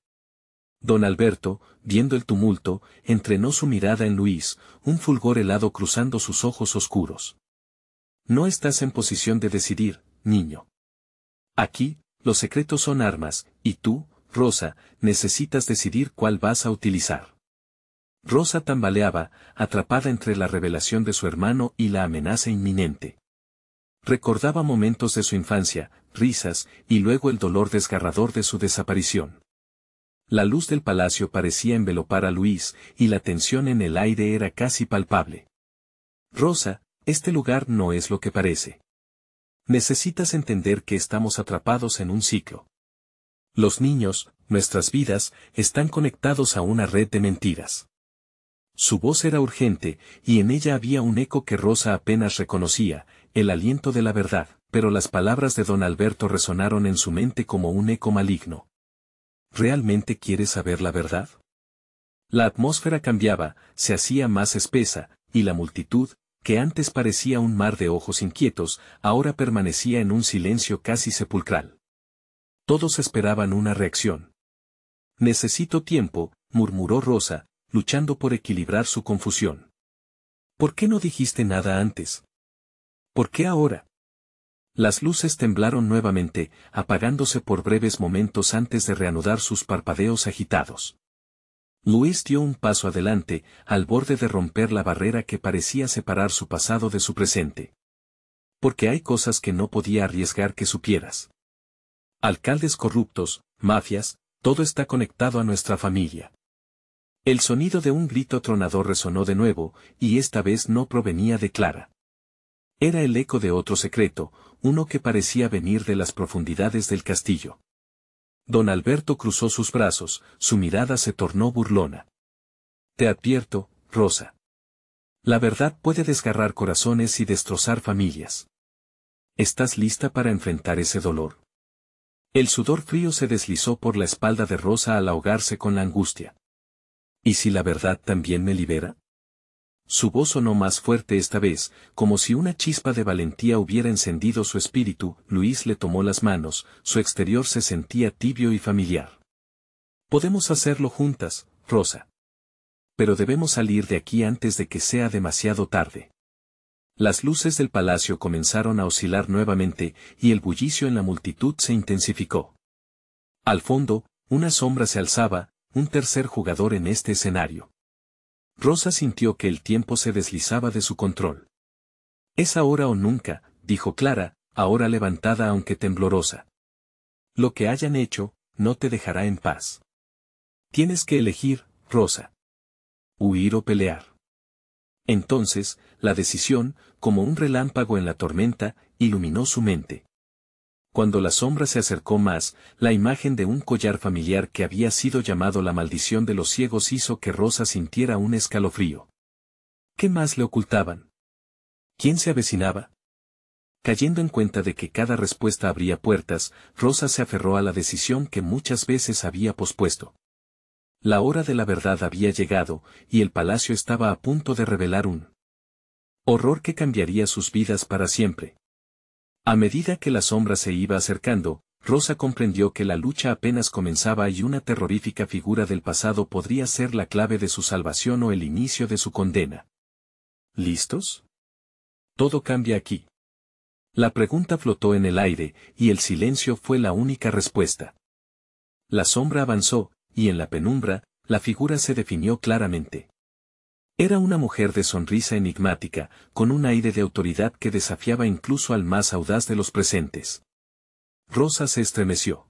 Don Alberto, viendo el tumulto, entrenó su mirada en Luis, un fulgor helado cruzando sus ojos oscuros. No estás en posición de decidir, niño. Aquí, los secretos son armas, y tú, Rosa, necesitas decidir cuál vas a utilizar. Rosa tambaleaba, atrapada entre la revelación de su hermano y la amenaza inminente. Recordaba momentos de su infancia, risas, y luego el dolor desgarrador de su desaparición. La luz del palacio parecía envelopar a Luis, y la tensión en el aire era casi palpable. Rosa, este lugar no es lo que parece. Necesitas entender que estamos atrapados en un ciclo. Los niños, nuestras vidas, están conectados a una red de mentiras. Su voz era urgente, y en ella había un eco que Rosa apenas reconocía, el aliento de la verdad, pero las palabras de don Alberto resonaron en su mente como un eco maligno. ¿Realmente quieres saber la verdad? La atmósfera cambiaba, se hacía más espesa, y la multitud, que antes parecía un mar de ojos inquietos, ahora permanecía en un silencio casi sepulcral. Todos esperaban una reacción. Necesito tiempo, murmuró Rosa, luchando por equilibrar su confusión. ¿Por qué no dijiste nada antes? ¿Por qué ahora? Las luces temblaron nuevamente, apagándose por breves momentos antes de reanudar sus parpadeos agitados. Luis dio un paso adelante, al borde de romper la barrera que parecía separar su pasado de su presente. Porque hay cosas que no podía arriesgar que supieras. Alcaldes corruptos, mafias, todo está conectado a nuestra familia. El sonido de un grito tronador resonó de nuevo, y esta vez no provenía de Clara. Era el eco de otro secreto, uno que parecía venir de las profundidades del castillo. Don Alberto cruzó sus brazos, su mirada se tornó burlona. Te advierto, Rosa. La verdad puede desgarrar corazones y destrozar familias. ¿Estás lista para enfrentar ese dolor? El sudor frío se deslizó por la espalda de Rosa al ahogarse con la angustia. ¿Y si la verdad también me libera? Su voz sonó más fuerte esta vez, como si una chispa de valentía hubiera encendido su espíritu. Luis le tomó las manos, su exterior se sentía tibio y familiar. Podemos hacerlo juntas, Rosa. Pero debemos salir de aquí antes de que sea demasiado tarde. Las luces del palacio comenzaron a oscilar nuevamente, y el bullicio en la multitud se intensificó. Al fondo, una sombra se alzaba, un tercer jugador en este escenario. Rosa sintió que el tiempo se deslizaba de su control. Es ahora o nunca, dijo Clara, ahora levantada aunque temblorosa. Lo que hayan hecho, no te dejará en paz. Tienes que elegir, Rosa. Huir o pelear. Entonces, la decisión, como un relámpago en la tormenta, iluminó su mente. Cuando la sombra se acercó más, la imagen de un collar familiar que había sido llamado la maldición de los ciegos hizo que Rosa sintiera un escalofrío. ¿Qué más le ocultaban? ¿Quién se avecinaba? Cayendo en cuenta de que cada respuesta abría puertas, Rosa se aferró a la decisión que muchas veces había pospuesto. La hora de la verdad había llegado, y el palacio estaba a punto de revelar un horror que cambiaría sus vidas para siempre. A medida que la sombra se iba acercando, Rosa comprendió que la lucha apenas comenzaba y una terrorífica figura del pasado podría ser la clave de su salvación o el inicio de su condena. ¿Listos? Todo cambia aquí. La pregunta flotó en el aire, y el silencio fue la única respuesta. La sombra avanzó, y en la penumbra, la figura se definió claramente. Era una mujer de sonrisa enigmática, con un aire de autoridad que desafiaba incluso al más audaz de los presentes. Rosa se estremeció.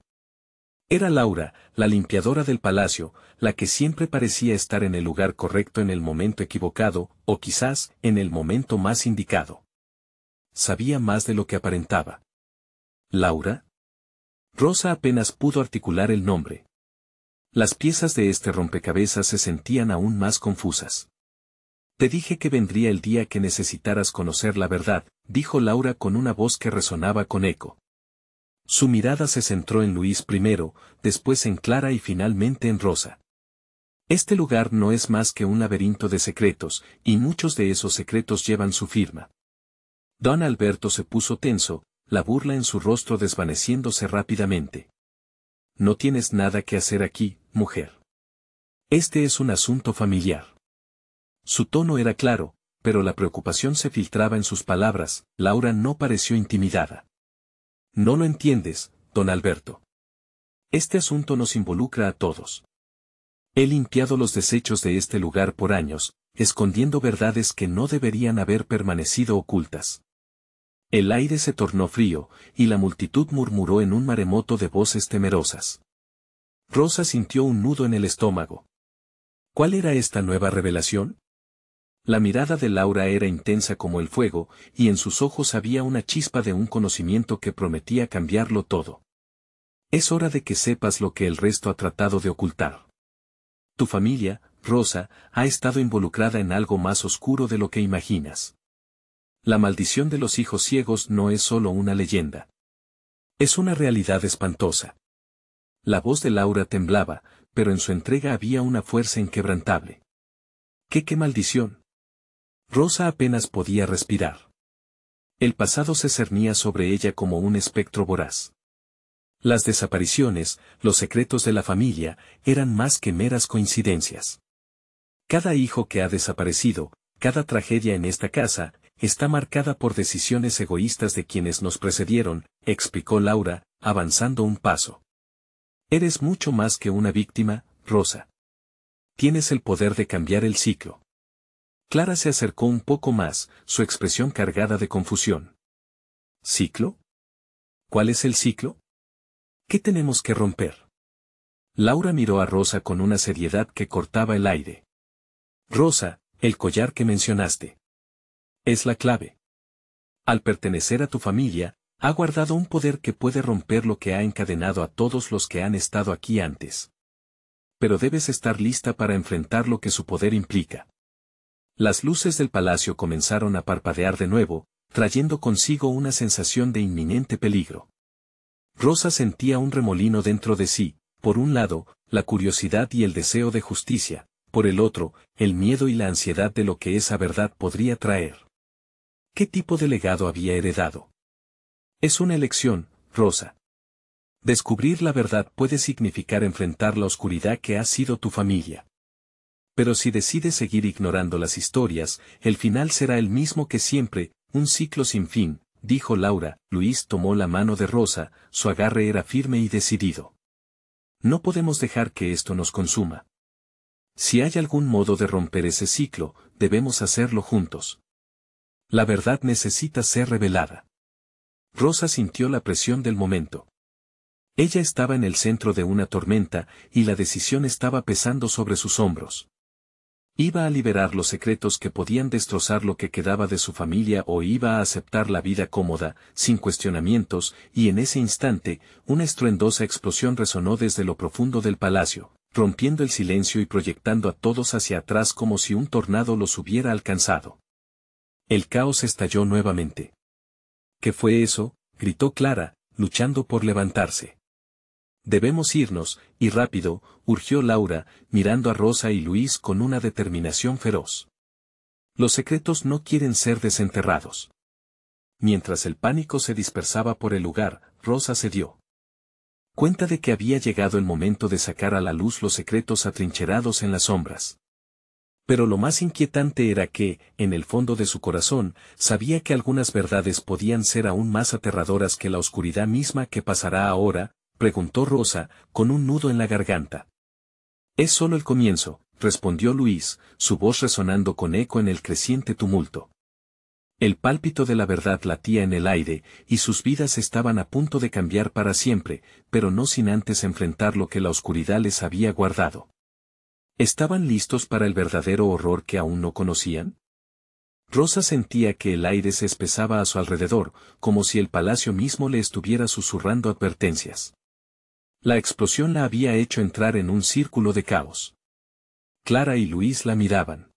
Era Laura, la limpiadora del palacio, la que siempre parecía estar en el lugar correcto en el momento equivocado, o quizás, en el momento más indicado. Sabía más de lo que aparentaba. ¿Laura? Rosa apenas pudo articular el nombre. Las piezas de este rompecabezas se sentían aún más confusas. Te dije que vendría el día que necesitaras conocer la verdad, dijo Laura con una voz que resonaba con eco. Su mirada se centró en Luis primero, después en Clara y finalmente en Rosa. Este lugar no es más que un laberinto de secretos, y muchos de esos secretos llevan su firma. Don Alberto se puso tenso, la burla en su rostro desvaneciéndose rápidamente. No tienes nada que hacer aquí, mujer. Este es un asunto familiar. Su tono era claro, pero la preocupación se filtraba en sus palabras. Laura no pareció intimidada. No lo entiendes, don Alberto. Este asunto nos involucra a todos. He limpiado los desechos de este lugar por años, escondiendo verdades que no deberían haber permanecido ocultas. El aire se tornó frío, y la multitud murmuró en un maremoto de voces temerosas. Rosa sintió un nudo en el estómago. ¿Cuál era esta nueva revelación? La mirada de Laura era intensa como el fuego, y en sus ojos había una chispa de un conocimiento que prometía cambiarlo todo. Es hora de que sepas lo que el resto ha tratado de ocultar. Tu familia, Rosa, ha estado involucrada en algo más oscuro de lo que imaginas. La maldición de los hijos ciegos no es solo una leyenda. Es una realidad espantosa. La voz de Laura temblaba, pero en su entrega había una fuerza inquebrantable. ¡Qué maldición! Rosa apenas podía respirar. El pasado se cernía sobre ella como un espectro voraz. Las desapariciones, los secretos de la familia, eran más que meras coincidencias. Cada hijo que ha desaparecido, cada tragedia en esta casa, está marcada por decisiones egoístas de quienes nos precedieron, explicó Laura, avanzando un paso. Eres mucho más que una víctima, Rosa. Tienes el poder de cambiar el ciclo. Clara se acercó un poco más, su expresión cargada de confusión. ¿Ciclo? ¿Cuál es el ciclo? ¿Qué tenemos que romper? Laura miró a Rosa con una seriedad que cortaba el aire. Rosa, el collar que mencionaste. Es la clave. Al pertenecer a tu familia, ha guardado un poder que puede romper lo que ha encadenado a todos los que han estado aquí antes. Pero debes estar lista para enfrentar lo que su poder implica. Las luces del palacio comenzaron a parpadear de nuevo, trayendo consigo una sensación de inminente peligro. Rosa sentía un remolino dentro de sí, por un lado, la curiosidad y el deseo de justicia, por el otro, el miedo y la ansiedad de lo que esa verdad podría traer. ¿Qué tipo de legado había heredado? Es una elección, Rosa. Descubrir la verdad puede significar enfrentar la oscuridad que ha sido tu familia. Pero si decides seguir ignorando las historias, el final será el mismo que siempre, un ciclo sin fin, dijo Laura. Luis tomó la mano de Rosa, su agarre era firme y decidido. No podemos dejar que esto nos consuma. Si hay algún modo de romper ese ciclo, debemos hacerlo juntos. La verdad necesita ser revelada. Rosa sintió la presión del momento. Ella estaba en el centro de una tormenta, y la decisión estaba pesando sobre sus hombros. ¿Iba a liberar los secretos que podían destrozar lo que quedaba de su familia o iba a aceptar la vida cómoda, sin cuestionamientos? Y en ese instante, una estruendosa explosión resonó desde lo profundo del palacio, rompiendo el silencio y proyectando a todos hacia atrás como si un tornado los hubiera alcanzado. El caos estalló nuevamente. ¿Qué fue eso?, gritó Clara, luchando por levantarse. Debemos irnos, y rápido, urgió Laura, mirando a Rosa y Luis con una determinación feroz. Los secretos no quieren ser desenterrados. Mientras el pánico se dispersaba por el lugar, Rosa se dio cuenta de que había llegado el momento de sacar a la luz los secretos atrincherados en las sombras. Pero lo más inquietante era que, en el fondo de su corazón, sabía que algunas verdades podían ser aún más aterradoras que la oscuridad misma. ¿Qué pasará ahora?, preguntó Rosa, con un nudo en la garganta. Es solo el comienzo, respondió Luis, su voz resonando con eco en el creciente tumulto. El pálpito de la verdad latía en el aire, y sus vidas estaban a punto de cambiar para siempre, pero no sin antes enfrentar lo que la oscuridad les había guardado. ¿Estaban listos para el verdadero horror que aún no conocían? Rosa sentía que el aire se espesaba a su alrededor, como si el palacio mismo le estuviera susurrando advertencias. La explosión la había hecho entrar en un círculo de caos. Clara y Luis la miraban.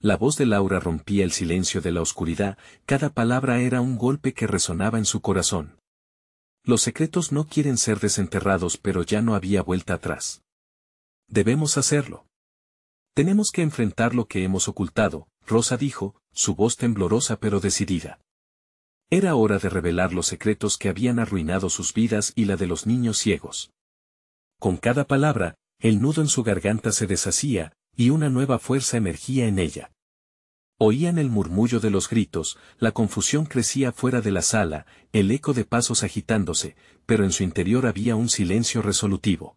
La voz de Laura rompía el silencio de la oscuridad, cada palabra era un golpe que resonaba en su corazón. Los secretos no quieren ser desenterrados, pero ya no había vuelta atrás. Debemos hacerlo. Tenemos que enfrentar lo que hemos ocultado, Rosa dijo, su voz temblorosa pero decidida. Era hora de revelar los secretos que habían arruinado sus vidas y la de los niños ciegos. Con cada palabra, el nudo en su garganta se deshacía, y una nueva fuerza emergía en ella. Oían el murmullo de los gritos, la confusión crecía fuera de la sala, el eco de pasos agitándose, pero en su interior había un silencio resolutivo.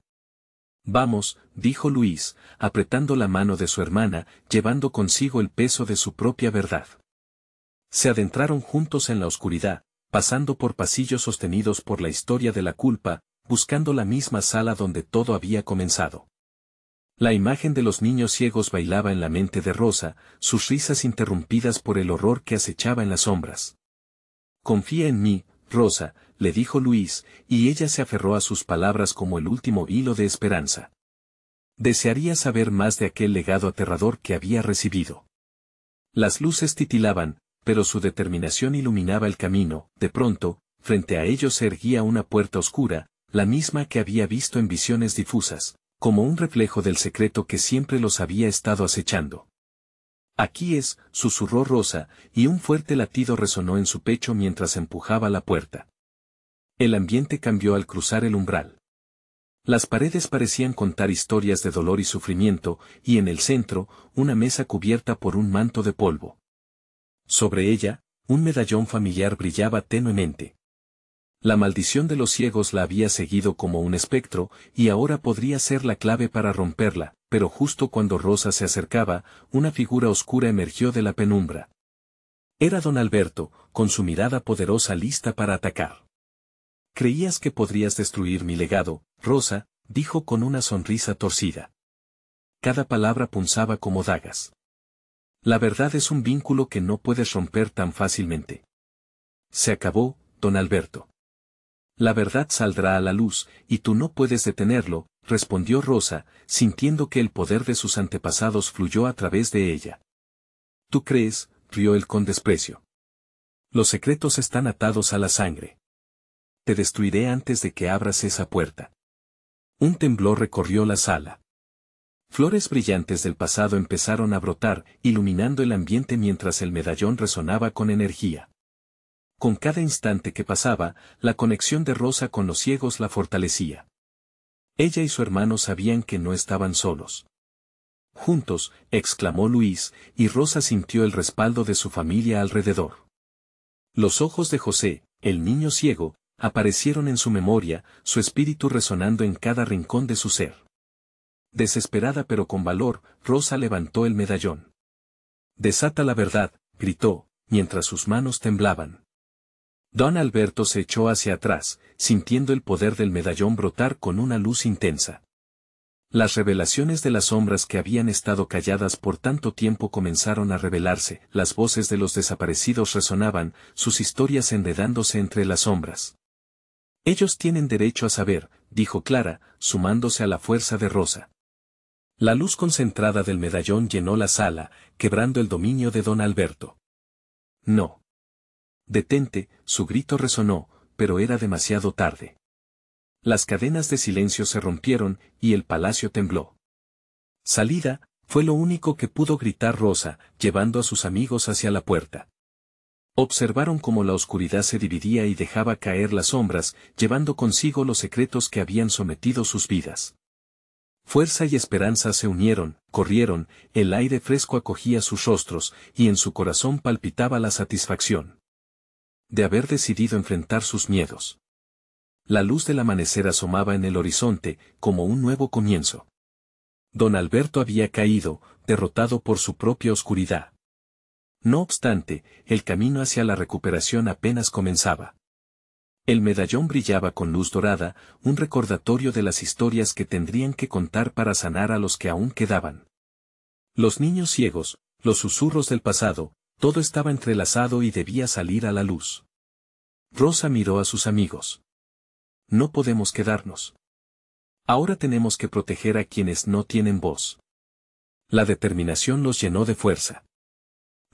Vamos, dijo Luis, apretando la mano de su hermana, llevando consigo el peso de su propia verdad. Se adentraron juntos en la oscuridad, pasando por pasillos sostenidos por la historia de la culpa, buscando la misma sala donde todo había comenzado. La imagen de los niños ciegos bailaba en la mente de Rosa, sus risas interrumpidas por el horror que acechaba en las sombras. Confía en mí, Rosa, le dijo Luis, y ella se aferró a sus palabras como el último hilo de esperanza. Desearía saber más de aquel legado aterrador que había recibido. Las luces titilaban, pero su determinación iluminaba el camino. De pronto, frente a ellos se erguía una puerta oscura, la misma que había visto en visiones difusas, como un reflejo del secreto que siempre los había estado acechando. Aquí es, susurró Rosa, y un fuerte latido resonó en su pecho mientras empujaba la puerta. El ambiente cambió al cruzar el umbral. Las paredes parecían contar historias de dolor y sufrimiento, y en el centro, una mesa cubierta por un manto de polvo. Sobre ella, un medallón familiar brillaba tenuemente. La maldición de los ciegos la había seguido como un espectro, y ahora podría ser la clave para romperla, pero justo cuando Rosa se acercaba, una figura oscura emergió de la penumbra. Era don Alberto, con su mirada poderosa lista para atacar. «¿Creías que podrías destruir mi legado, Rosa?», dijo con una sonrisa torcida. Cada palabra punzaba como dagas. «La verdad es un vínculo que no puedes romper tan fácilmente». «Se acabó, don Alberto. La verdad saldrá a la luz, y tú no puedes detenerlo», respondió Rosa, sintiendo que el poder de sus antepasados fluyó a través de ella. «¿Tú crees?», rió él con desprecio. «Los secretos están atados a la sangre. Te destruiré antes de que abras esa puerta». Un temblor recorrió la sala. Flores brillantes del pasado empezaron a brotar, iluminando el ambiente mientras el medallón resonaba con energía. Con cada instante que pasaba, la conexión de Rosa con los ciegos la fortalecía. Ella y su hermano sabían que no estaban solos. «Juntos», exclamó Luis, y Rosa sintió el respaldo de su familia alrededor. Los ojos de José, el niño ciego, aparecieron en su memoria, su espíritu resonando en cada rincón de su ser. Desesperada pero con valor, Rosa levantó el medallón. «Desata la verdad», gritó, mientras sus manos temblaban. Don Alberto se echó hacia atrás, sintiendo el poder del medallón brotar con una luz intensa. Las revelaciones de las sombras que habían estado calladas por tanto tiempo comenzaron a revelarse, las voces de los desaparecidos resonaban, sus historias enredándose entre las sombras. «Ellos tienen derecho a saber», dijo Clara, sumándose a la fuerza de Rosa. La luz concentrada del medallón llenó la sala, quebrando el dominio de don Alberto. «No. Detente», su grito resonó, pero era demasiado tarde. Las cadenas de silencio se rompieron, y el palacio tembló. «Salida», fue lo único que pudo gritar Rosa, llevando a sus amigos hacia la puerta. Observaron cómo la oscuridad se dividía y dejaba caer las sombras, llevando consigo los secretos que habían sometido sus vidas. Fuerza y esperanza se unieron, corrieron, el aire fresco acogía sus rostros, y en su corazón palpitaba la satisfacción de haber decidido enfrentar sus miedos. La luz del amanecer asomaba en el horizonte, como un nuevo comienzo. Don Alberto había caído, derrotado por su propia oscuridad. No obstante, el camino hacia la recuperación apenas comenzaba. El medallón brillaba con luz dorada, un recordatorio de las historias que tendrían que contar para sanar a los que aún quedaban. Los niños ciegos, los susurros del pasado, todo estaba entrelazado y debía salir a la luz. Rosa miró a sus amigos. «No podemos quedarnos. Ahora tenemos que proteger a quienes no tienen voz». La determinación los llenó de fuerza.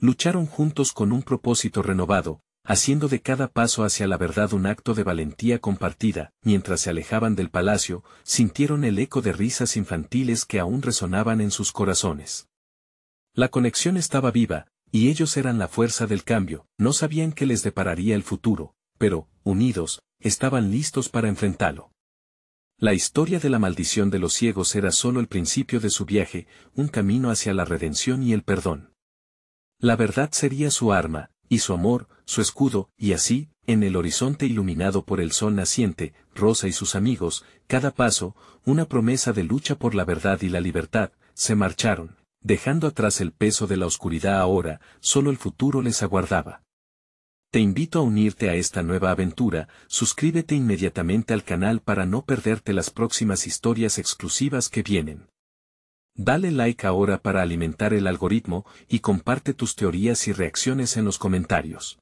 Lucharon juntos con un propósito renovado, haciendo de cada paso hacia la verdad un acto de valentía compartida. Mientras se alejaban del palacio, sintieron el eco de risas infantiles que aún resonaban en sus corazones. La conexión estaba viva, y ellos eran la fuerza del cambio. No sabían qué les depararía el futuro, pero, unidos, estaban listos para enfrentarlo. La historia de la maldición de los ciegos era solo el principio de su viaje, un camino hacia la redención y el perdón. La verdad sería su arma, y su amor, su escudo, y así, en el horizonte iluminado por el sol naciente, Rosa y sus amigos, cada paso, una promesa de lucha por la verdad y la libertad, se marcharon, dejando atrás el peso de la oscuridad. Ahora, solo el futuro les aguardaba. Te invito a unirte a esta nueva aventura, suscríbete inmediatamente al canal para no perderte las próximas historias exclusivas que vienen. Dale like ahora para alimentar el algoritmo y comparte tus teorías y reacciones en los comentarios.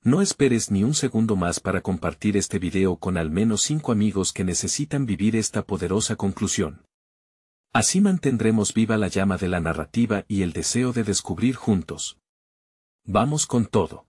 No esperes ni un segundo más para compartir este video con al menos 5 amigos que necesitan vivir esta poderosa conclusión. Así mantendremos viva la llama de la narrativa y el deseo de descubrir juntos Vamos con todo.